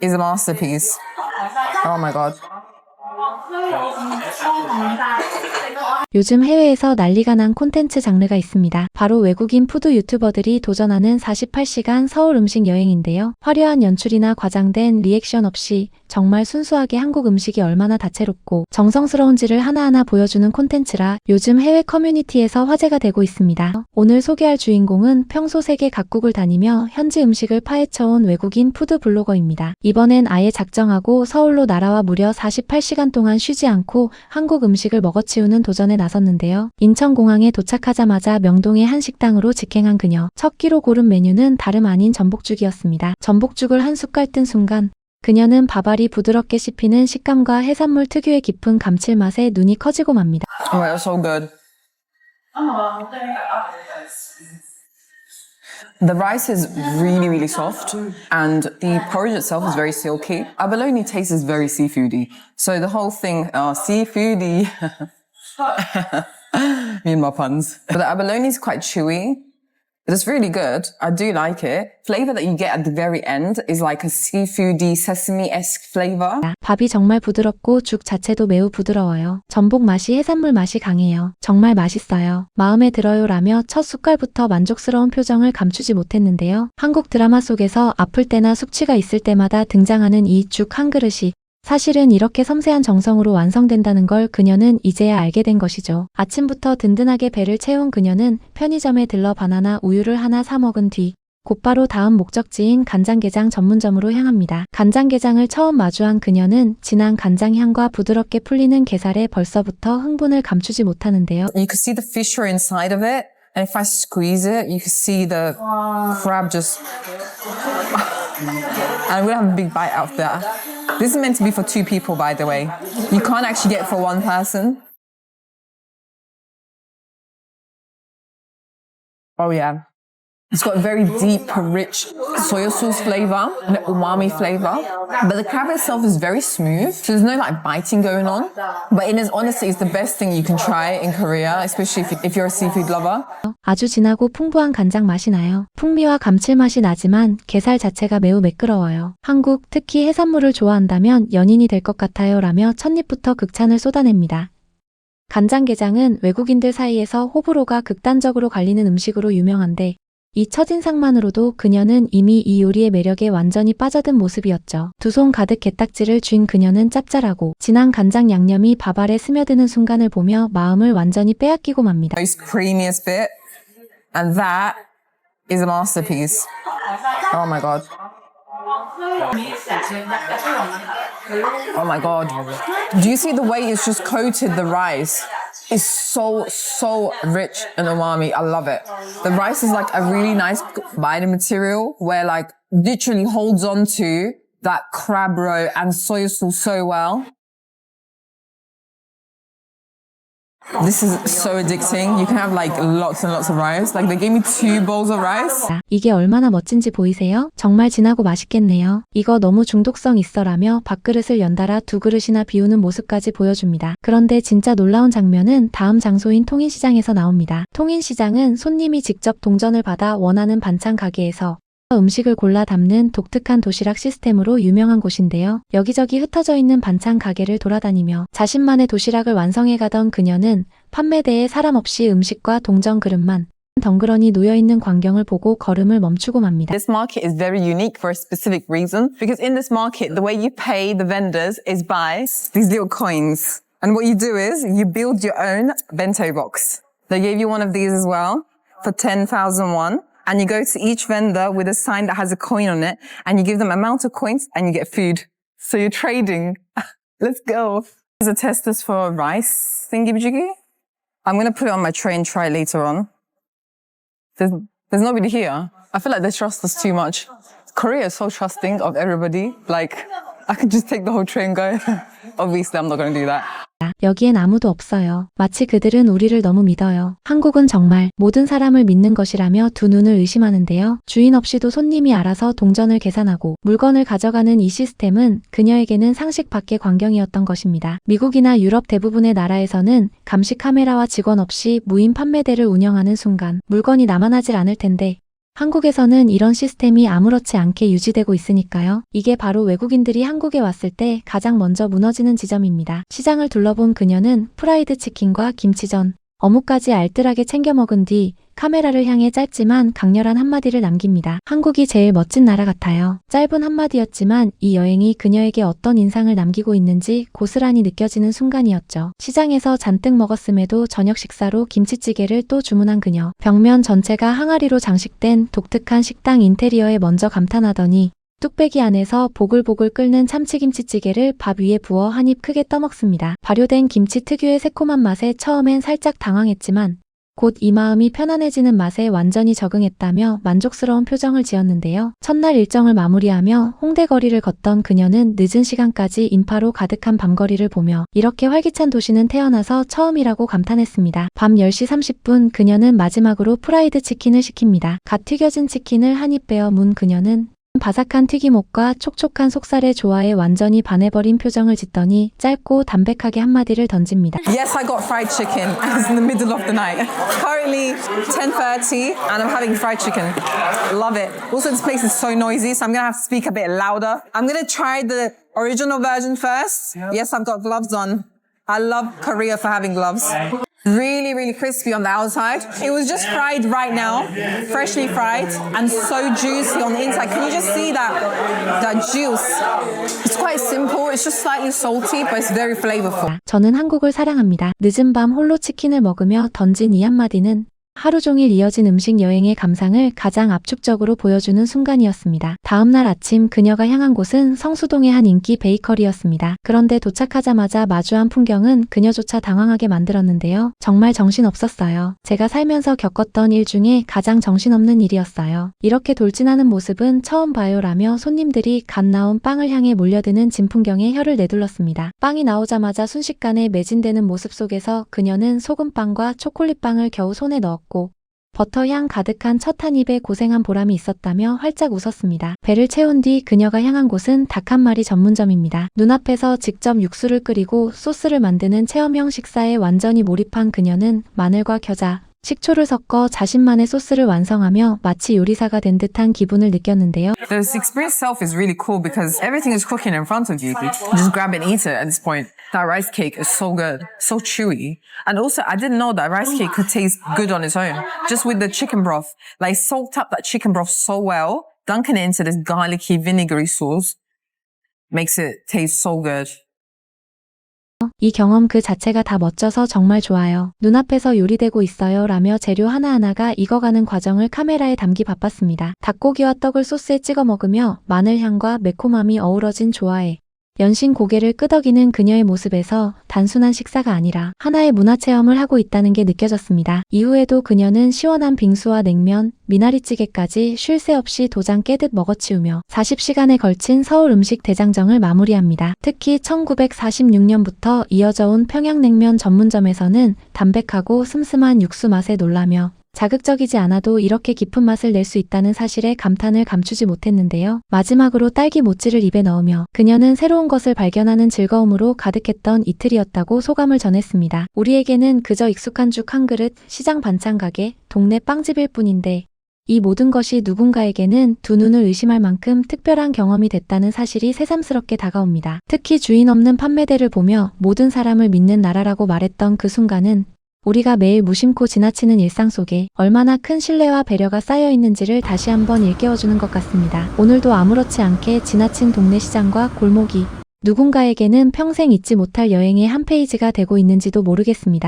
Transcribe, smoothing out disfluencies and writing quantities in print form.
is a masterpiece. Oh my god. 요즘 해외에서 난리가 난 콘텐츠 장르가 있습니다. 바로 외국인 푸드 유튜버들이 도전하는 48시간 서울 음식 여행인데요. 화려한 연출이나 과장된 리액션 없이 정말 순수하게 한국 음식이 얼마나 다채롭고 정성스러운지를 하나하나 보여주는 콘텐츠라 요즘 해외 커뮤니티에서 화제가 되고 있습니다. 오늘 소개할 주인공은 평소 세계 각국을 다니며 현지 음식을 파헤쳐온 외국인 푸드 블로거입니다. 이번엔 아예 작정하고 서울로 날아와 무려 48시간 동안 쉬지 않고 한국 음식을 먹어치우는 도전에 나섰는데요. 인천공항에 도착하자마자 명동의 한 식당으로 직행한 그녀. 첫 끼로 고른 메뉴는 다름 아닌 전복죽이었습니다. 전복죽을 한 숟갈 뜬 순간 그녀는 밥알이 부드럽게 씹히는 식감과 해산물 특유의 깊은 감칠맛에 눈이 커지고 맙니다. Oh my god, so good. The rice is really, really soft, and the porridge itself is very silky. Abalone taste is very seafoody. So the whole thing, seafoody. Me and my puns. But the abalone is quite chewy. It's really good. I do like it. Flavor that you get at the very end is like a seafoody, sesame-esque flavor. 밥이 정말 부드럽고 죽 자체도 매우 부드러워요. 전복 맛이 해산물 맛이 강해요. 정말 맛있어요. 마음에 들어요라며 첫 숟갈부터 만족스러운 표정을 감추지 못했는데요. 한국 드라마 속에서 아플 때나 숙취가 있을 때마다 등장하는 이 죽 한 그릇이 사실은 이렇게 섬세한 정성으로 완성된다는 걸 그녀는 이제야 알게 된 것이죠. 아침부터 든든하게 배를 채운 그녀는 편의점에 들러 바나나 우유를 하나 사 먹은 뒤 곧바로 다음 목적지인 간장게장 전문점으로 향합니다. 간장게장을 처음 마주한 그녀는 진한 간장향과 부드럽게 풀리는 게살에 벌써부터 흥분을 감추지 못하는데요. You can see the fissure inside of it, and if I squeeze it, you can see the crab just... And we'll have a big bite out there. This is meant to be for 2 people, by the way. You can't actually get it for 1 person. Oh yeah. It's got a very deep, rich soy sauce flavor and umami flavor. But the crab itself is very smooth. So there's no like biting going on. But it is honestly, it's the best thing you can try in Korea, especially if you're a seafood lover. 아주 진하고 풍부한 간장 맛이 나요. 풍미와 감칠맛이 나지만 게살 자체가 매우 매끄러워요. 한국, 특히 해산물을 좋아한다면 연인이 될 것 같아요 라며 첫입부터 극찬을 쏟아냅니다. 간장게장은 외국인들 사이에서 호불호가 극단적으로 갈리는 음식으로 유명한데 이 첫인상만으로도 그녀는 이미 이 요리의 매력에 완전히 빠져든 모습이었죠. 2손 가득 게딱지를 쥔 그녀는 짭짤하고 진한 간장 양념이 밥알에 스며드는 순간을 보며 마음을 완전히 빼앗기고 맙니다. Most creamiest bit. And that is a masterpiece. Oh my god. Oh my god. Do you see the way it's just coated the rice? It's so rich and umami. I love it. The rice is like a really nice biting material where like literally holds on to that crab roe and soy sauce so well. This is so addicting. You can have like lots and lots of rice. Like they gave me 2 bowls of rice. 이게 얼마나 멋진지 보이세요? 정말 진하고 맛있겠네요. 이거 너무 중독성 있어라며 밥그릇을 연달아 2그릇이나 비우는 모습까지 보여줍니다. 그런데 진짜 놀라운 장면은 다음 장소인 통인시장에서 나옵니다. 통인시장은 손님이 직접 동전을 받아 원하는 반찬 가게에서 음식을 골라 담는 독특한 도시락 시스템으로 유명한 곳인데요. 여기저기 흩어져 있는 반찬 가게를 돌아다니며 자신만의 도시락을 완성해가던 그녀는 판매대에 사람 없이 음식과 동전 그릇만 덩그러니 놓여있는 광경을 보고 걸음을 멈추고 맙니다. This market is very unique for a specific reason because in this market, the way you pay the vendors is by these little coins. And what you do is you build your own bento box. They gave you one of these as well for 10,000 won. And you go to each vendor with a sign that has a coin on it, and you give them amount of coins, and you get food. So you're trading. Let's go. These are testers for rice thingy-majiggy. I'm going to put it on my tray and try it later on. There's nobody here. I feel like they trust us too much. Korea is so trusting of everybody. Like, I could just take the whole tray and go. Obviously, I'm not going to do that. 여기엔 아무도 없어요. 마치 그들은 우리를 너무 믿어요. 한국은 정말 모든 사람을 믿는 것이라며 2 눈을 의심하는데요. 주인 없이도 손님이 알아서 동전을 계산하고 물건을 가져가는 이 시스템은 그녀에게는 상식 밖의 광경이었던 것입니다. 미국이나 유럽 대부분의 나라에서는 감시 카메라와 직원 없이 무인 판매대를 운영하는 순간 물건이 남아나질 않을 텐데 한국에서는 이런 시스템이 아무렇지 않게 유지되고 있으니까요. 이게 바로 외국인들이 한국에 왔을 때 가장 먼저 무너지는 지점입니다. 시장을 둘러본 그녀는 프라이드 치킨과 김치전, 어묵까지 알뜰하게 챙겨 먹은 뒤 카메라를 향해 짧지만 강렬한 한마디를 남깁니다. 한국이 제일 멋진 나라 같아요. 짧은 한마디였지만 이 여행이 그녀에게 어떤 인상을 남기고 있는지 고스란히 느껴지는 순간이었죠. 시장에서 잔뜩 먹었음에도 저녁 식사로 김치찌개를 또 주문한 그녀. 벽면 전체가 항아리로 장식된 독특한 식당 인테리어에 먼저 감탄하더니 뚝배기 안에서 보글보글 끓는 참치김치찌개를 밥 위에 부어 한 입 크게 떠먹습니다. 발효된 김치 특유의 새콤한 맛에 처음엔 살짝 당황했지만 곧 이 마음이 편안해지는 맛에 완전히 적응했다며 만족스러운 표정을 지었는데요. 첫날 일정을 마무리하며 홍대 거리를 걷던 그녀는 늦은 시간까지 인파로 가득한 밤거리를 보며 이렇게 활기찬 도시는 태어나서 처음이라고 감탄했습니다. 밤 10시 30분 그녀는 마지막으로 프라이드 치킨을 시킵니다. 갓 튀겨진 치킨을 한 입 베어 문 그녀는 바삭한 튀김옷과 촉촉한 속살의 조화에 완전히 반해버린 표정을 짓더니 짧고 담백하게 한마디를 던집니다. Yes, I got fried chicken. It's in the middle of the night. Currently 10:30 and I'm having fried chicken. Love it. Also, this place is so noisy, so I'm going to have to speak a bit louder. I'm going to try the original version first. Yes, I've got gloves on. I love Korea for having gloves. Really, really crispy on the outside. It was just fried right now, freshly fried, and so juicy on the inside. Can you just see that juice? It's quite simple. It's just slightly salty, but it's very flavorful. 저는 한국을 사랑합니다. 늦은 밤 홀로 치킨을 먹으며 던진 이 한마디는 하루 종일 이어진 음식 여행의 감상을 가장 압축적으로 보여주는 순간이었습니다. 다음날 아침 그녀가 향한 곳은 성수동의 한 인기 베이커리였습니다. 그런데 도착하자마자 마주한 풍경은 그녀조차 당황하게 만들었는데요. 정말 정신없었어요. 제가 살면서 겪었던 일 중에 가장 정신없는 일이었어요. 이렇게 돌진하는 모습은 처음 봐요라며 손님들이 갓 나온 빵을 향해 몰려드는 진풍경에 혀를 내둘렀습니다. 빵이 나오자마자 순식간에 매진되는 모습 속에서 그녀는 소금빵과 초콜릿빵을 겨우 손에 넣었고 버터향 가득한 첫 한 입에 고생한 보람이 있었다며 활짝 웃었습니다. 배를 채운 뒤 그녀가 향한 곳은 닭 한 마리 전문점입니다. 눈앞에서 직접 육수를 끓이고 소스를 만드는 체험형 식사에 완전히 몰입한 그녀는 마늘과 겨자, 식초를 섞어 자신만의 소스를 완성하며 마치 요리사가 된 듯한 기분을 느꼈는데요. This experience itself is really cool because everything is cooking in front of you. You just grab and eat it at this point. That rice cake is so good, so chewy. And also, I didn't know that rice cake could taste good on its own. Just with the chicken broth. Like, soaked up that chicken broth so well, dunking it into this garlicky, vinegary sauce makes it taste so good. 이 경험 그 자체가 다 멋져서 정말 좋아요. 눈앞에서 요리되고 있어요 라며 재료 하나하나가 익어가는 과정을 카메라에 담기 바빴습니다. 닭고기와 떡을 소스에 찍어 먹으며 마늘향과 매콤함이 어우러진 조화에 연신 고개를 끄덕이는 그녀의 모습에서 단순한 식사가 아니라 하나의 문화체험을 하고 있다는 게 느껴졌습니다. 이후에도 그녀는 시원한 빙수와 냉면, 미나리찌개까지 쉴 새 없이 도장 깨듯 먹어치우며 40시간에 걸친 서울 음식 대장정을 마무리합니다. 특히 1946년부터 이어져 온 평양냉면 전문점에서는 담백하고 슴슴한 육수 맛에 놀라며 자극적이지 않아도 이렇게 깊은 맛을 낼 수 있다는 사실에 감탄을 감추지 못했는데요. 마지막으로 딸기 모찌를 입에 넣으며 그녀는 새로운 것을 발견하는 즐거움으로 가득했던 이틀이었다고 소감을 전했습니다. 우리에게는 그저 익숙한 죽 한 그릇, 시장 반찬 가게, 동네 빵집일 뿐인데 이 모든 것이 누군가에게는 두 눈을 의심할 만큼 특별한 경험이 됐다는 사실이 새삼스럽게 다가옵니다. 특히 주인 없는 판매대를 보며 모든 사람을 믿는 나라라고 말했던 그 순간은 우리가 매일 무심코 지나치는 일상 속에 얼마나 큰 신뢰와 배려가 쌓여 있는지를 다시 한번 일깨워주는 것 같습니다. 오늘도 아무렇지 않게 지나친 동네 시장과 골목이 누군가에게는 평생 잊지 못할 여행의 한 페이지가 되고 있는지도 모르겠습니다.